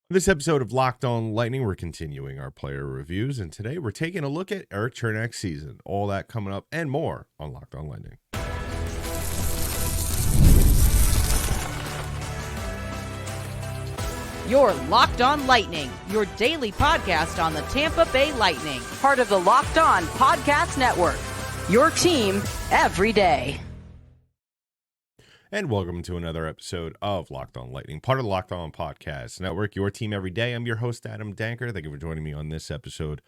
This episode of Locked On Lightning, we're continuing our player reviews, and today we're taking a look at Erik Cernak's season. All that coming up and more on Locked On Lightning. You're Locked On Lightning, your daily podcast on the Tampa Bay Lightning, part of the Locked On Podcast Network, your team every day. And welcome to another episode of Locked On Lightning, part of the Locked On Podcast Network, your team every day. I'm your host, Adam Danker. Thank you for joining me on this episode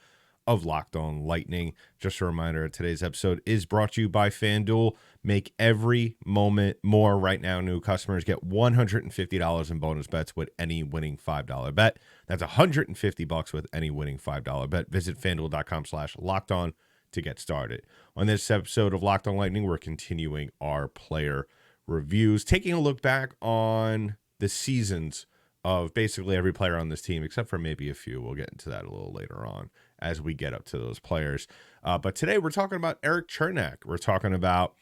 of Locked On Lightning. Just a reminder, today's episode is brought to you by FanDuel. Make every moment more right now. New customers get $150 in bonus bets with any winning $5 bet. That's $150 with any winning $5 bet. Visit FanDuel.com/LockedOn to get started. On this episode of Locked On Lightning, we're continuing our player reviews, taking a look back on the seasons of basically every player on this team, except for maybe a few. We'll get into that a little later on as we get up to those players. But today we're talking about Erik Cernak. We're talking about,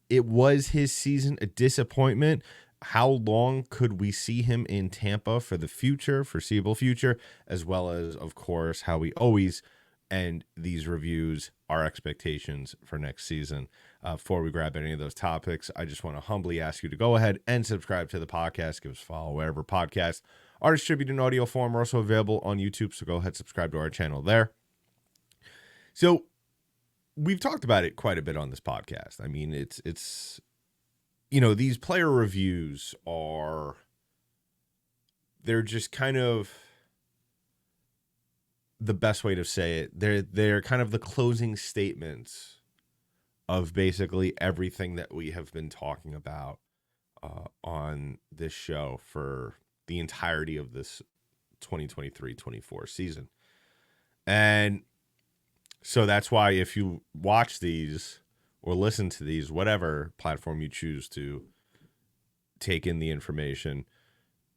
it was his season a disappointment? How long could we see him in Tampa for the future, foreseeable future, as well as, of course, how we always end these reviews, our expectations for next season. Before we grab any of those topics, I just want to humbly ask you to go ahead and subscribe to the podcast. Give us a follow wherever podcasts are distributed in audio form. We're also available on YouTube, so go ahead and subscribe to our channel there. So we've talked about it quite a bit on this podcast. I mean, it's these player reviews they're just kind of, the best way to say it, they're kind of the closing statements of basically everything that we have been talking about on this show for the entirety of this 2023-24 season. And so that's why if you watch these or listen to these, whatever platform you choose to take in the information,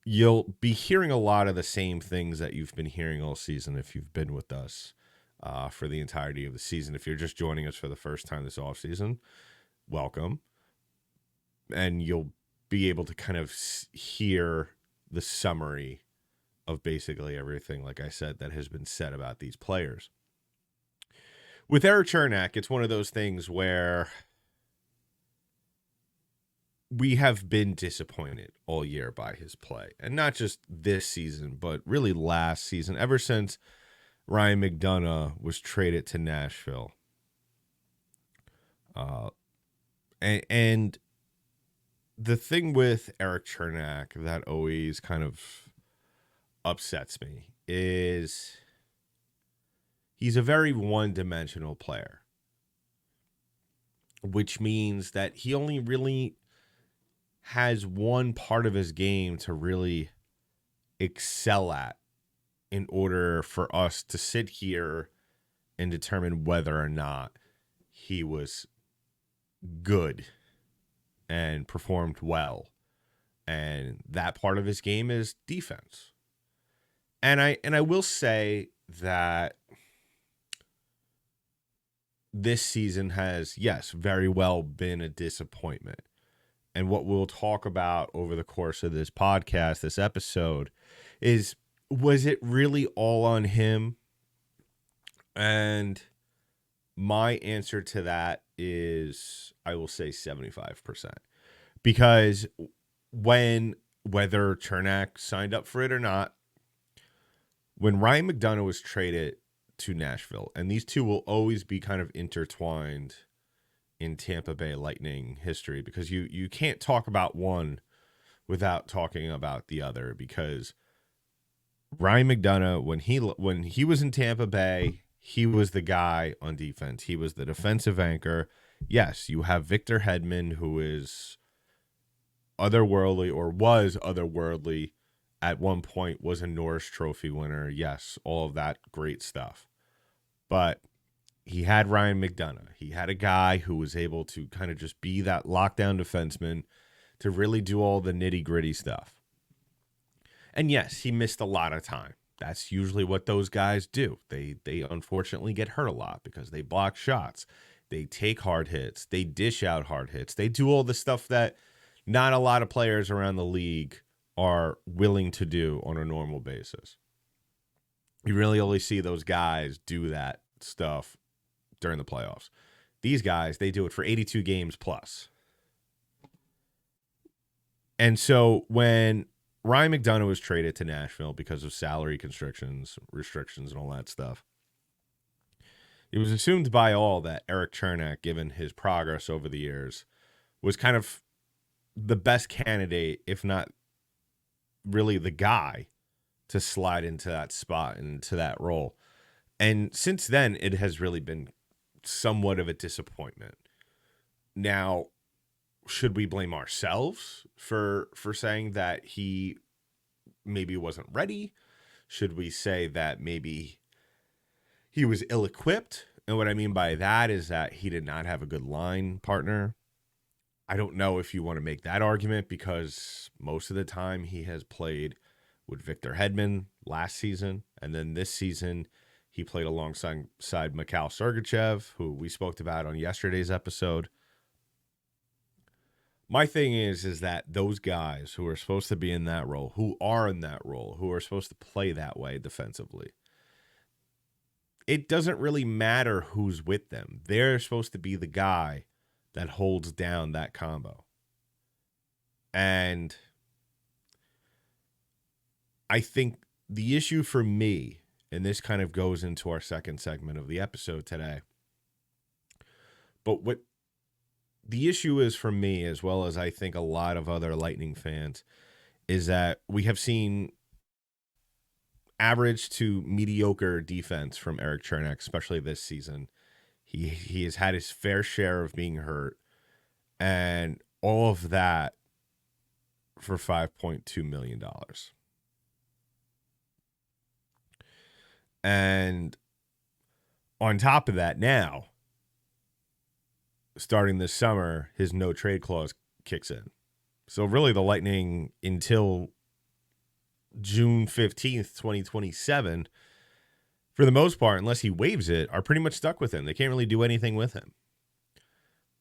you'll be hearing a lot of the same things that you've been hearing all season if you've been with us for the entirety of the season. If you're just joining us for the first time this offseason, welcome. And you'll be able to kind of hear the summary of basically everything, like I said, that has been said about these players. With Erik Cernak, it's one of those things where we have been disappointed all year by his play. And not just this season, but really last season, ever since Ryan McDonagh was traded to Nashville. And the thing with Erik Cernak that always kind of upsets me is he's a very one-dimensional player, which means that he only really has one part of his game to really excel at in order for us to sit here and determine whether or not he was good and performed well. And that part of his game is defense. And I will say that this season has, yes, very well been a disappointment. And what we'll talk about over the course of this podcast, this episode, is, was it really all on him? And my answer to that is, I will say 75%. Because whether Cernak signed up for it or not, when Ryan McDonagh was traded to Nashville, and these two will always be kind of intertwined in Tampa Bay Lightning history, because you can't talk about one without talking about the other, because Ryan McDonagh, when he was in Tampa Bay, he was the guy on defense. He was the defensive anchor. Yes, you have Victor Hedman, who is otherworldly, or was otherworldly at one point, was a Norris Trophy winner. Yes, all of that great stuff. But he had Ryan McDonagh. He had a guy who was able to kind of just be that lockdown defenseman to really do all the nitty-gritty stuff. And yes, he missed a lot of time. That's usually what those guys do. They unfortunately get hurt a lot because they block shots. They take hard hits. They dish out hard hits. They do all the stuff that not a lot of players around the league are willing to do on a normal basis. You really only see those guys do that stuff during the playoffs. These guys, they do it for 82 games plus. And so when Ryan McDonagh was traded to Nashville because of salary restrictions, and all that stuff, it was assumed by all that Erik Cernak, given his progress over the years, was kind of the best candidate, if not really the guy, to slide into that spot and into that role. And since then, it has really been somewhat of a disappointment. Now, should we blame ourselves for saying that he maybe wasn't ready? Should we say that maybe he was ill-equipped? And what I mean by that is that he did not have a good line partner. I don't know if you want to make that argument, because most of the time he has played with Victor Hedman last season. And then this season, he played alongside Mikhail Sergachev, who we spoke about on yesterday's episode. My thing is that those guys who are supposed to be in that role, who are in that role, who are supposed to play that way defensively, it doesn't really matter who's with them. They're supposed to be the guy that holds down that combo. And I think the issue for me, and this kind of goes into our second segment of the episode today, but what the issue is for me, as well as I think a lot of other Lightning fans, is that we have seen average to mediocre defense from Erik Cernak, especially this season. He has had his fair share of being hurt, and all of that for $5.2 million. And on top of that, now, starting this summer, his no trade clause kicks in. So really the Lightning, until June 15th, 2027, for the most part, unless he waives it, are pretty much stuck with him. They can't really do anything with him.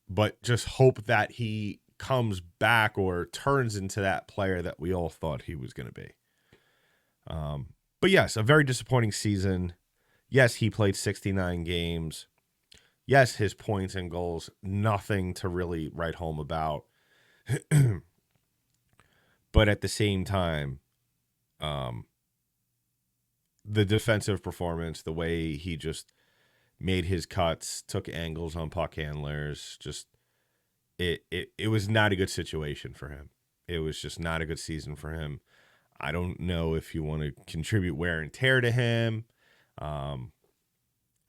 But just hope that he comes back or turns into that player that we all thought he was going to be. But yes, a very disappointing season. Yes, he played 69 games. Yes, his points and goals, nothing to really write home about. But at the same time, the defensive performance, the way he just made his cuts, took angles on puck handlers, just it was not a good situation for him. It was just not a good season for him. I don't know if you want to contribute wear and tear to him. And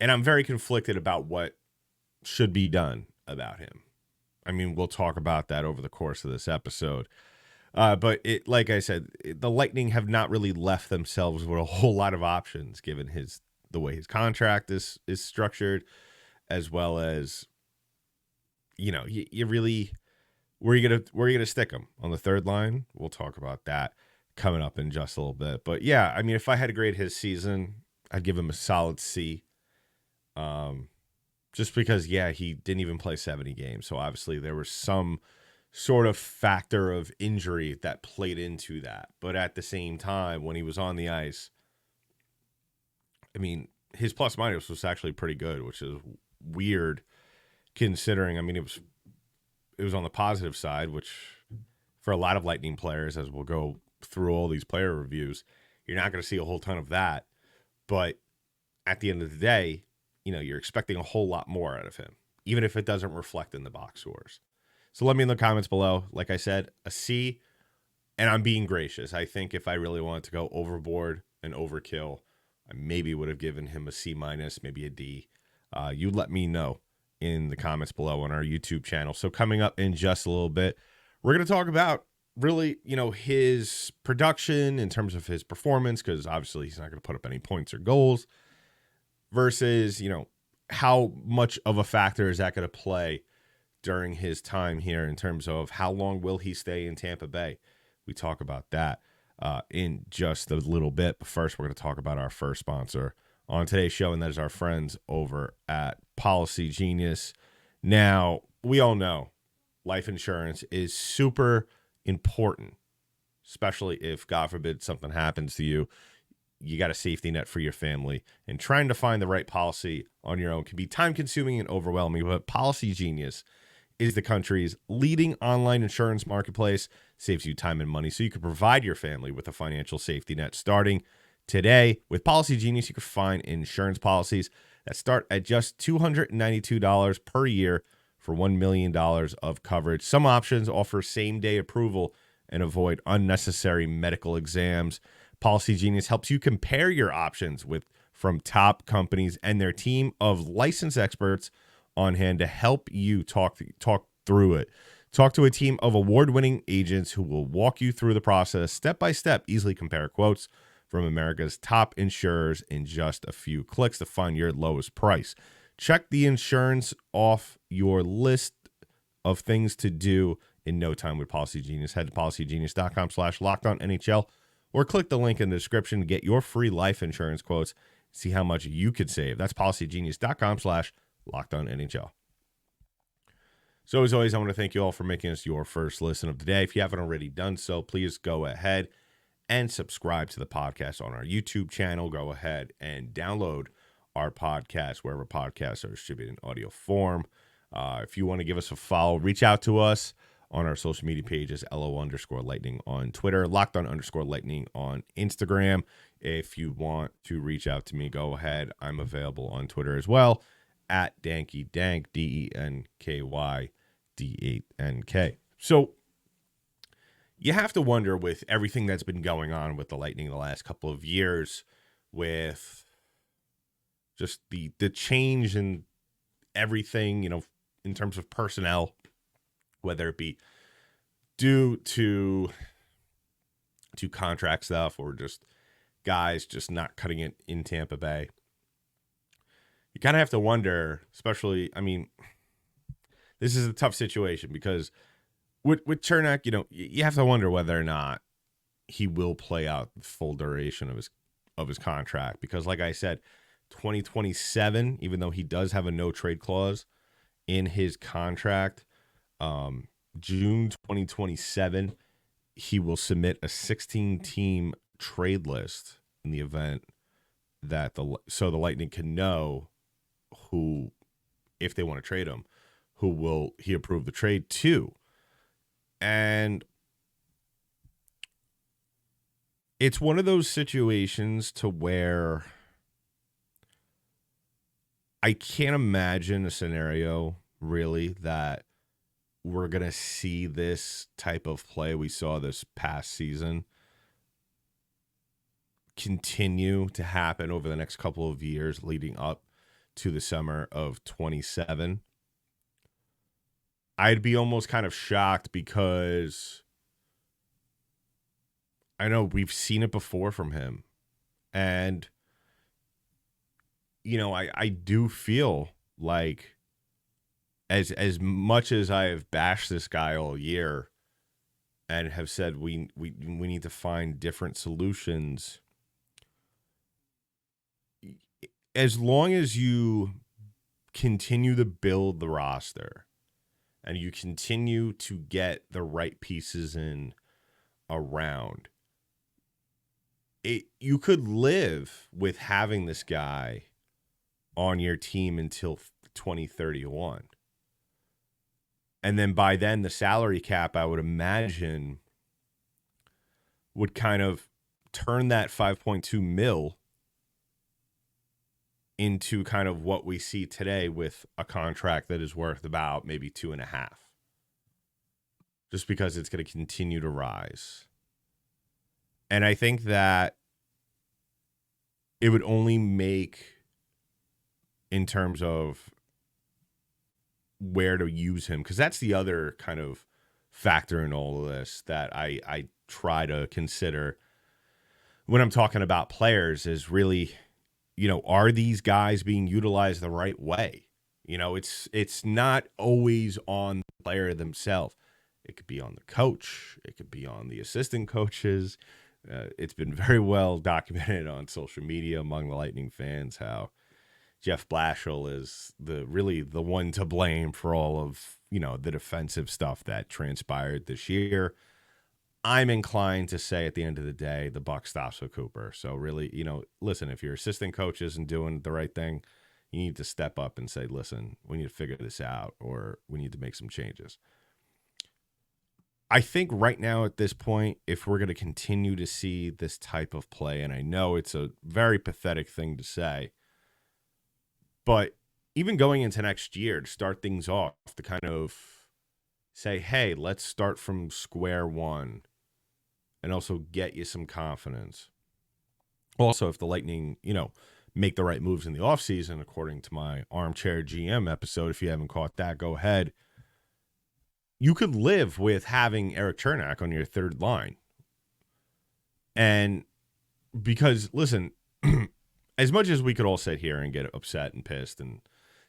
I'm very conflicted about what should be done about him. I mean, we'll talk about that over the course of this episode. But like I said, the Lightning have not really left themselves with a whole lot of options, given the way his contract is structured, as well as, you really, where are you gonna stick him on the third line? We'll talk about that coming up in just a little bit. But yeah, I mean, if I had to grade his season, I'd give him a solid C. Just because, yeah, he didn't even play 70 games. So obviously there was some sort of factor of injury that played into that. But at the same time, when he was on the ice, I mean, his plus minus was actually pretty good, which is weird considering, I mean, it was on the positive side, which for a lot of Lightning players, as we'll go through all these player reviews, you're not going to see a whole ton of that. But at the end of the day, you're expecting a whole lot more out of him, even if it doesn't reflect in the box scores. So let me in the comments below. Like I said, a C, and I'm being gracious. I think if I really wanted to go overboard and overkill, I maybe would have given him a C minus, maybe a D. You let me know in the comments below on our YouTube channel. So coming up in just a little bit, we're going to talk about really, his production in terms of his performance, because obviously he's not going to put up any points or goals, versus, how much of a factor is that going to play during his time here in terms of how long will he stay in Tampa Bay. We talk about that in just a little bit. But first, we're going to talk about our first sponsor on today's show, and that is our friends over at Policygenius. Now, we all know life insurance is super important especially if, God forbid, something happens to you. You got a safety net for your family, and trying to find the right policy on your own can be time-consuming and overwhelming, but Policygenius is the country's leading online insurance marketplace, saves you time and money so you can provide your family with a financial safety net. Starting today with Policygenius, you can find insurance policies that start at just $292 per year for $1 million of coverage. Some options offer same-day approval and avoid unnecessary medical exams. Policygenius helps you compare your options from top companies and their team of licensed experts on hand to help you talk through it. Talk to a team of award-winning agents who will walk you through the process step by step. Easily compare quotes from America's top insurers in just a few clicks to find your lowest price. Check the insurance off your list of things to do in no time with Policygenius. Head to policygenius.com/LockedOnNHL or click the link in the description to get your free life insurance quotes. See how much you could save. That's policygenius.com/LockedOnNHL. So as always, I want to thank you all for making us your first listen of the day. If you haven't already done so, please go ahead and subscribe to the podcast on our YouTube channel. Go ahead and download our podcast wherever podcasts are distributed in audio form. If you want to give us a follow, reach out to us on our social media pages, LO_Lightning on Twitter, LockedOn_Lightning on Instagram. If you want to reach out to me, go ahead. I'm available on Twitter as well, at DankyDank, DENKYD8NK. So you have to wonder, with everything that's been going on with the Lightning the last couple of years, with just the change in everything, in terms of personnel, whether it be due to contract stuff or just guys just not cutting it in Tampa Bay. You kind of have to wonder, especially, this is a tough situation because with Cernak, you have to wonder whether or not he will play out the full duration of his contract. Because like I said, 2027, even though he does have a no trade clause in his contract, June 2027, he will submit a 16-team trade list in the event that the Lightning can know who, if they want to trade him, who will he approve the trade to. And it's one of those situations to where I can't imagine a scenario really that we're going to see this type of play we saw this past season continue to happen over the next couple of years leading up to the summer of 27. I'd be almost kind of shocked because I know we've seen it before from him. And, I do feel like as much as I have bashed this guy all year and have said we need to find different solutions, as long as you continue to build the roster and you continue to get the right pieces in around, you could live with having this guy on your team until 2031. And then by then, the salary cap, I would imagine, would kind of turn that 5.2 mil into kind of what we see today with a contract that is worth about maybe 2.5. Just because it's going to continue to rise. And I think that it would only make, in terms of where to use him, because that's the other kind of factor in all of this that I try to consider when I'm talking about players is really, are these guys being utilized the right way? It's not always on the player themselves. It could be on the coach. It could be on the assistant coaches. It's been very well documented on social media among the Lightning fans how Jeff Blashill is the one to blame for all of, the defensive stuff that transpired this year. I'm inclined to say at the end of the day, the buck stops with Cooper. So really, listen, if your assistant coach isn't doing the right thing, you need to step up and say, listen, we need to figure this out, or we need to make some changes. I think right now at this point, if we're going to continue to see this type of play, and I know it's a very pathetic thing to say, but even going into next year to start things off, to kind of say, hey, let's start from square one and also get you some confidence. Also, if the Lightning, make the right moves in the offseason, according to my Armchair GM episode, if you haven't caught that, go ahead. You could live with having Erik Cernak on your third line. And because, listen, as much as we could all sit here and get upset and pissed and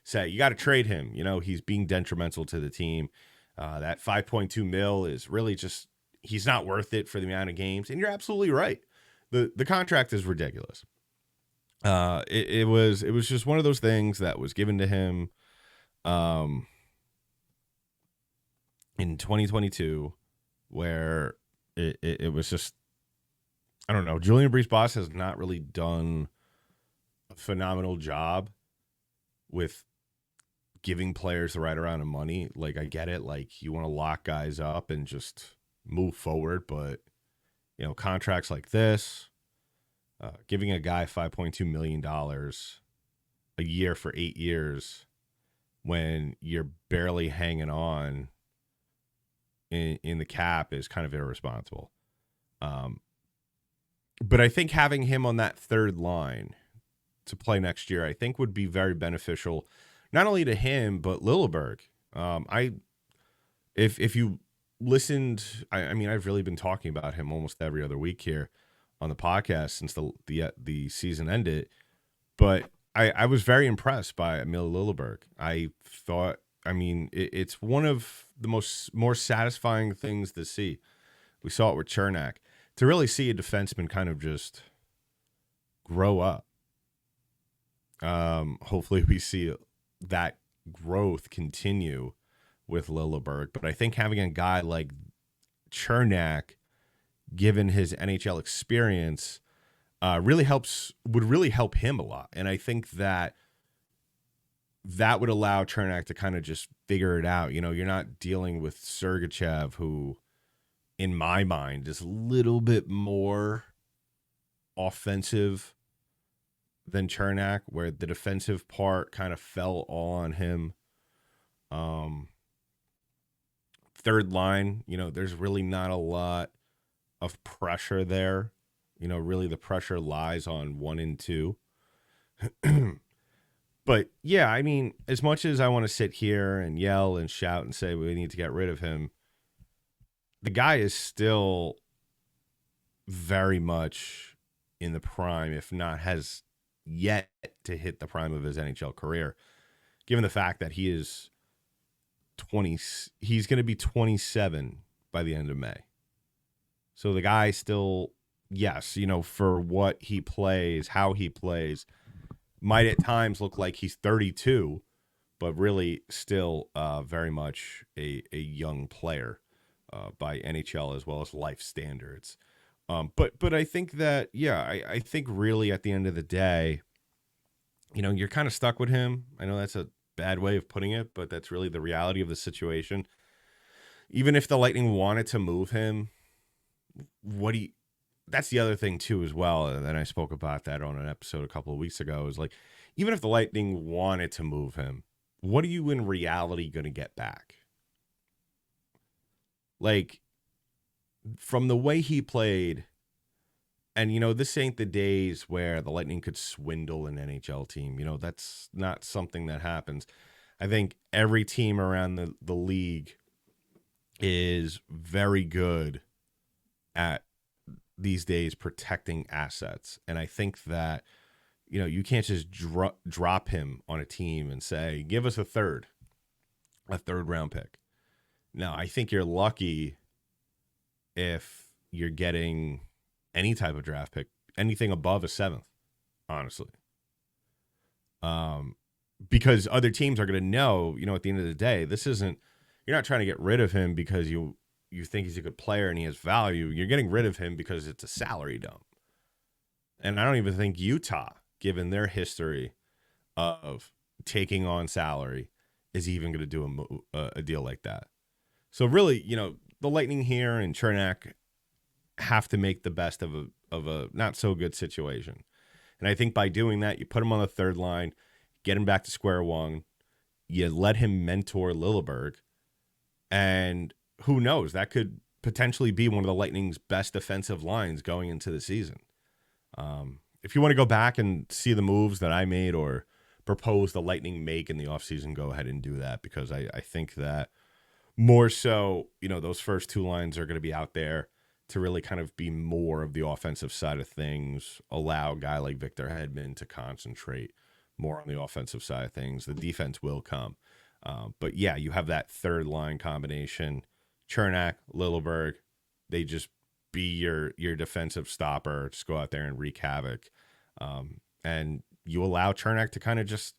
say, you got to trade him, he's being detrimental to the team. That $5.2 million is really just, he's not worth it for the amount of games. And you're absolutely right. The contract is ridiculous. It was just one of those things that was given to him in 2022, where it was just, I don't know. Julian Brees-Boss has not really done a phenomenal job with giving players the right amount of money. Like, I get it. Like, you want to lock guys up and just move forward, but contracts like this, giving a guy $5.2 million a year for 8 years when you're barely hanging on in the cap is kind of irresponsible. But I think having him on that third line to play next year, I think would be very beneficial, not only to him, but Lilleberg. If you listened, I mean, I've really been talking about him almost every other week here on the podcast since the season ended. But I was very impressed by Emil Lilleberg. I thought, it's one of the more satisfying things to see. We saw it with Cernak. To really see a defenseman kind of just grow up. Hopefully we see that growth continue with Lilleberg. But I think having a guy like Cernak, given his NHL experience, would really help him a lot. And I think that would allow Cernak to kind of just figure it out. You're not dealing with Sergachev, who, in my mind, is a little bit more offensive than Cernak, where the defensive part kind of fell all on him. Third line, there's really not a lot of pressure there. Really the pressure lies on 1 and 2. But yeah, as much as I want to sit here and yell and shout and say we need to get rid of him, the guy is still very much in the prime, if not has yet to hit the prime of his NHL career, given the fact that he is 20. He's going to be 27 by the end of May. So the guy still, yes, for what he plays, how he plays, might at times look like he's 32, but really still very much a young player by NHL as well as life standards. But I think that, I think really at the end of the day, you're kind of stuck with him. I know that's a bad way of putting it, but that's really the reality of the situation. Even if the Lightning wanted to move him, that's the other thing too as well. And then I spoke about that on an episode a couple of weeks ago, is like, even if the Lightning wanted to move him, what are you in reality going to get back? Like, from the way he played, and, this ain't the days where the Lightning could swindle an NHL team. That's not something that happens. I think every team around the league is very good at these days protecting assets. And I think that, you can't just drop him on a team and say, give us a third round pick. No, I think you're lucky if you're getting any type of draft pick, anything above a 7th, honestly. Because other teams are going to know, at the end of the day, this isn't, you're not trying to get rid of him because you you think he's a good player and he has value, you're getting rid of him because it's a salary dump. And I don't even think Utah, given their history of taking on salary, is even going to do a deal like that. So really, the Lightning here and Cernak have to make the best of a not so good situation. And I think by doing that, you put him on the third line, get him back to square one, you let him mentor Lilleberg, and who knows, that could potentially be one of the Lightning's best defensive lines going into the season. If you want to go back and see the moves that I made or propose the Lightning make in the offseason, go ahead and do that, because I think that more so, those first two lines are going to be out there to really kind of be more of the offensive side of things, allow a guy like Victor Hedman to concentrate more on the offensive side of things. The defense will come. But yeah, you have that third line combination, Cernak, Lilleberg. They just be your defensive stopper. Just go out there and wreak havoc. And you allow Cernak to kind of just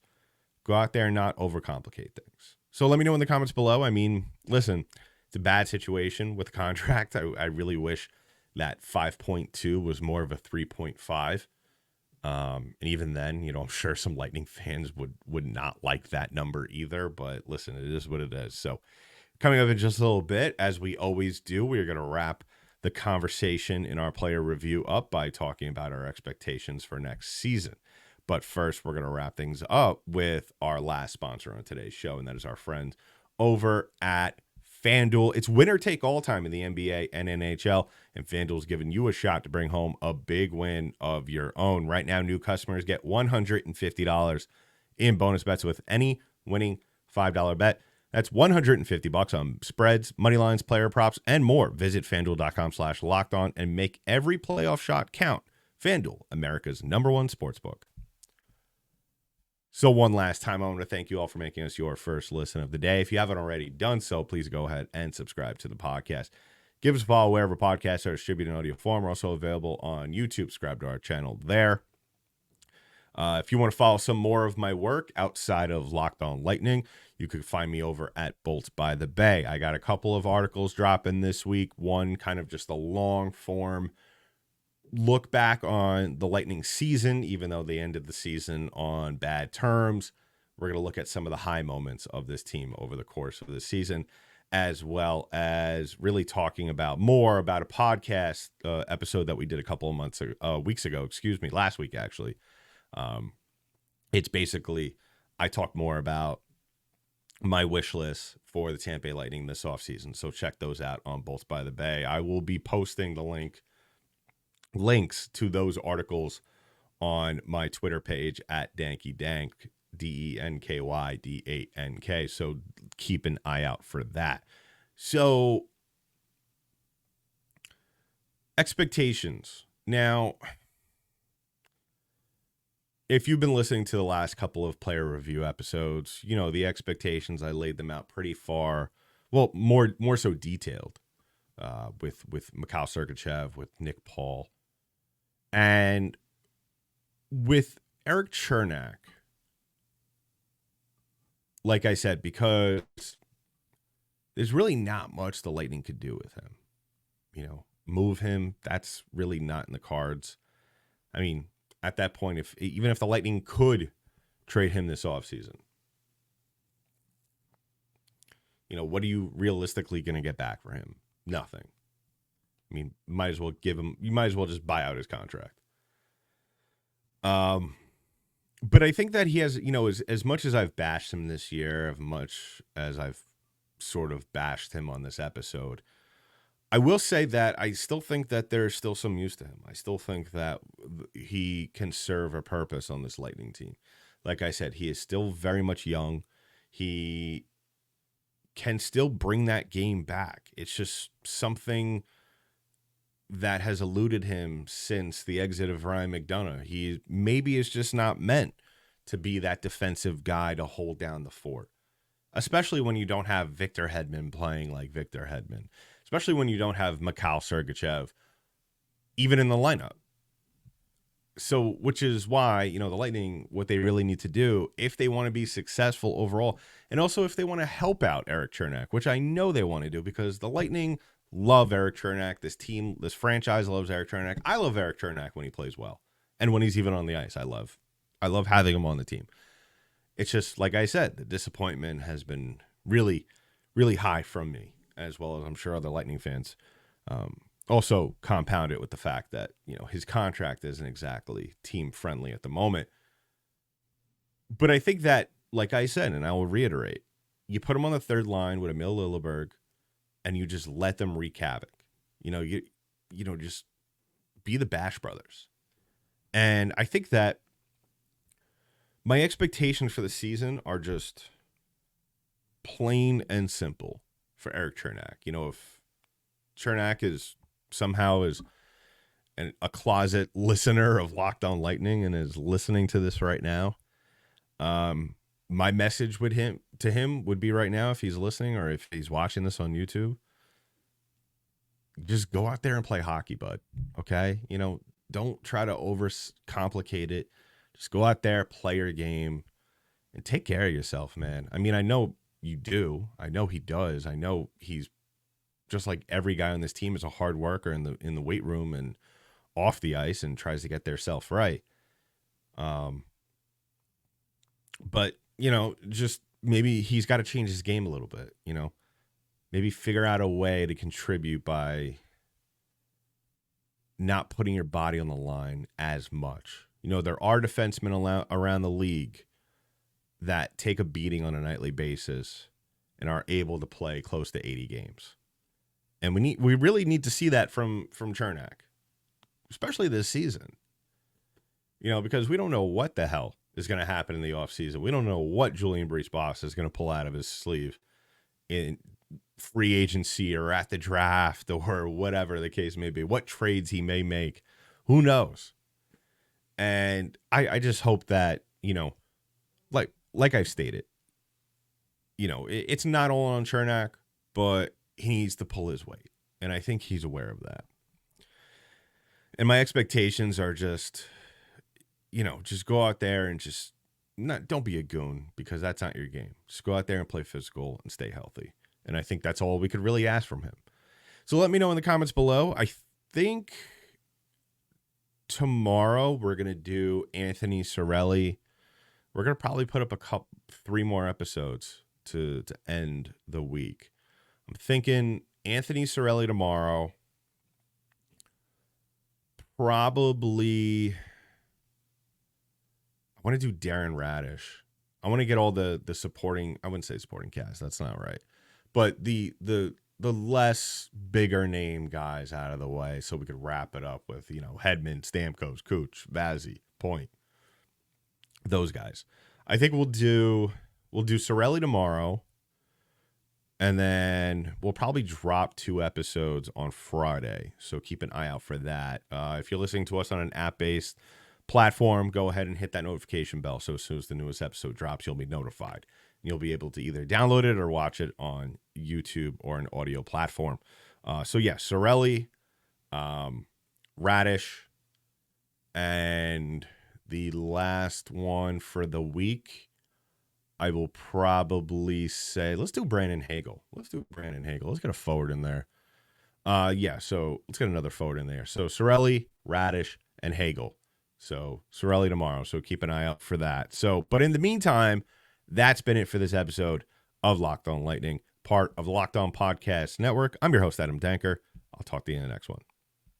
go out there and not overcomplicate things. So let me know in the comments below. I mean, listen, it's a bad situation with the contract. I really wish that 5.2 was more of a 3.5. And even then, I'm sure some Lightning fans would not like that number either. But listen, it is what it is. So coming up in just a little bit, as we always do, we are going to wrap the conversation in our player review up by talking about our expectations for next season. But first, we're going to wrap things up with our last sponsor on today's show, and that is our friends over at FanDuel. It's winner take all time in the NBA and NHL, and FanDuel's giving you a shot to bring home a big win of your own. Right now, new customers get $150 in bonus bets with any winning $5 bet. That's $150 on spreads, money lines, player props, and more. Visit FanDuel.com/lockedon and make every playoff shot count. FanDuel, America's #1 sportsbook. So one last time, I want to thank you all for making us your first listen of the day. If you haven't already done so, please go ahead and subscribe to the podcast. Give us a follow wherever podcasts are distributed in audio form. We're also available on YouTube. Subscribe to our channel there. If you want to follow some more of my work outside of Locked On Lightning, you could find me over at Bolts by the Bay. I got a couple of articles dropping this week. One kind of just a long form look back on the Lightning season, even though they ended the season on bad terms. We're going to look at some of the high moments of this team over the course of the season, as well as really talking about more about a podcast episode that we did a couple of weeks ago, last week actually. It's basically, I talk more about my wish list for the Tampa Bay Lightning this offseason. So check those out on Bolts by the Bay. I will be posting the links to those articles on my Twitter page at DankyDank, DenkyDank. So keep an eye out for that. So expectations. Now, if you've been listening to the last couple of player review episodes, the expectations, I laid them out pretty far. Well, more so detailed with Mikhail Sergachev, with Nick Paul. And with Erik Cernak, like I said, because there's really not much the Lightning could do with him. Move him, that's really not in the cards. I mean, at that point, even if the Lightning could trade him this offseason, what are you realistically going to get back for him? Nothing. I mean, you might as well just buy out his contract. But I think that he has, as much as I've bashed him this year, as much as I've sort of bashed him on this episode, I will say that I still think that there's still some use to him. I still think that he can serve a purpose on this Lightning team. Like I said, he is still very much young. He can still bring that game back. It's just something that has eluded him since the exit of Ryan McDonagh. He maybe is just not meant to be that defensive guy to hold down the fort, especially when you don't have Victor Hedman playing like Victor Hedman, especially when you don't have Mikhail Sergachev even in the lineup. So, which is why, the Lightning, what they really need to do if they want to be successful overall, and also if they want to help out Erik Cernak, which I know they want to do, because the Lightning love Erik Cernak. This team, this franchise loves Erik Cernak. I love Erik Cernak when he plays well. And when he's even on the ice, I love having him on the team. It's just, like I said, the disappointment has been really, really high from me, as well as I'm sure other Lightning fans. Also compound it with the fact that, his contract isn't exactly team friendly at the moment. But I think that, like I said, and I will reiterate, you put him on the third line with Emil Lilleberg and you just let them wreak havoc. Just be the Bash Brothers. And I think that my expectations for the season are just plain and simple for Erik Cernak. If Cernak is somehow a closet listener of Locked On Lightning and is listening to this right now, my message to him would be right now, if he's listening or if he's watching this on YouTube, just go out there and play hockey, bud. Okay? Don't try to overcomplicate it. Just go out there, play your game, and take care of yourself, man. I mean, I know you do. I know he does. I know he's just like every guy on this team is a hard worker in the weight room and off the ice and tries to get their self right. But, just maybe he's got to change his game a little bit, Maybe figure out a way to contribute by not putting your body on the line as much. There are defensemen around the league that take a beating on a nightly basis and are able to play close to 80 games. And we really need to see that from Cernak, especially this season. Because we don't know what the hell is going to happen in the offseason. We don't know what Julian Brees-Boss is going to pull out of his sleeve in free agency or at the draft or whatever the case may be, what trades he may make. Who knows? And I just hope that, like I've stated, it's not all on Cernak, but he needs to pull his weight. And I think he's aware of that. And my expectations are just, just go out there and don't be a goon, because that's not your game. Just go out there and play physical and stay healthy. And I think that's all we could really ask from him. So let me know in the comments below. I think tomorrow we're going to do Anthony Cirelli. We're going to probably put up 3 more episodes to end the week. I'm thinking Anthony Cirelli tomorrow. Probably I want to do Darren Radish. I want to get all the supporting, I wouldn't say supporting cast, that's not right. But the less bigger name guys out of the way, so we could wrap it up with, Hedman, Stamkos, Cooch, Vazzy, Point. Those guys. I think we'll do Cirelli tomorrow, and then we'll probably drop 2 episodes on Friday. So keep an eye out for that. If you're listening to us on an app-based platform, go ahead and hit that notification bell. So as soon as the newest episode drops, you'll be notified. You'll be able to either download it or watch it on YouTube or an audio platform. Cirelli, Radish, and the last one for the week, I will probably say, let's do Brandon Hagel. Let's get a forward in there. So let's get another forward in there. So Cirelli, Radish, and Hagel. So Cirelli tomorrow. So keep an eye out for that. But in the meantime, that's been it for this episode of Locked On Lightning, part of the Locked On Podcast Network. I'm your host, Adam Danker. I'll talk to you in the next one.